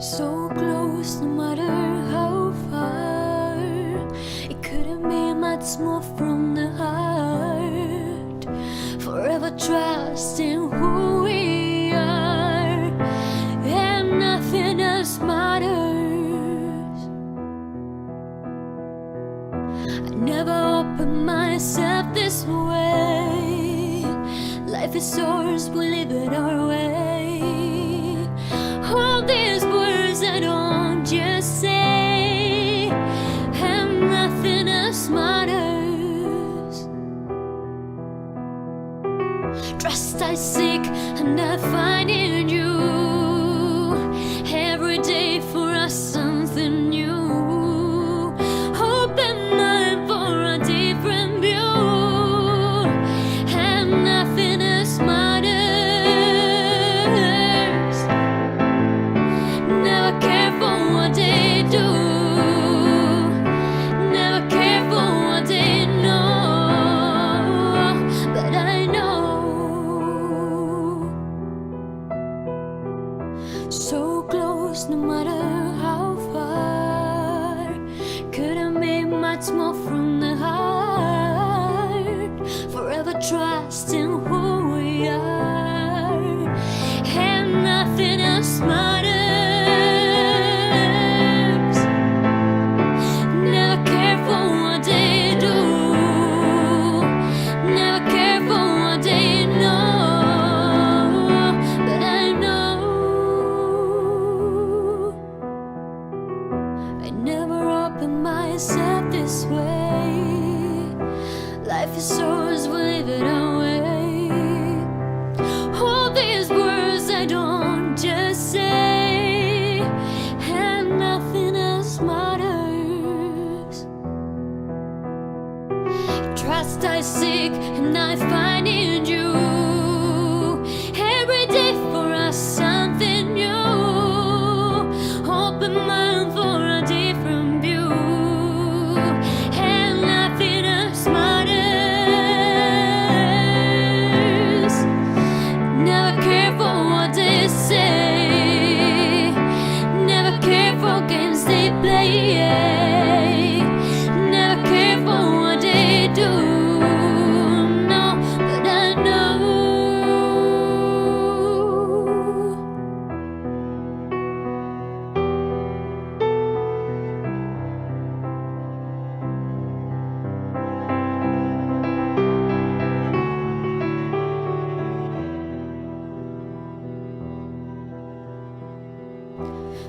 So close, no matter how far. It couldn't be much more from the heart. Forever trusting who we are, and nothing else matters. I never opened myself this way. Life is ours, we live it our way. All these words I don't just say, and nothing else matters. Trust I seek and I find in you. Every day for us something new. Open mind for a different view, and nothing else matters. Never care for what they do, never care for what they know, but I know. So close, no matter how far. Couldn't be much more from the heart. Forever trusting who we are, and nothing else matters. Never care for what they do, never care for what they know, but I know. I never opened myself this way. Life is ours, we live it our way. All these words I don't just say, and nothing else matters. Trust I seek and I find in you. Every day for us something new. Open mind for a different view, and nothing else matters. Never care for what they say, never care for games they play, never care for what they do, no, but I know.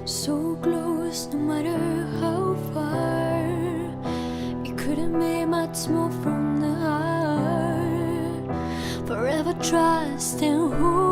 So close, no matter how far. It couldn't be much more from the heart. Forever trusting who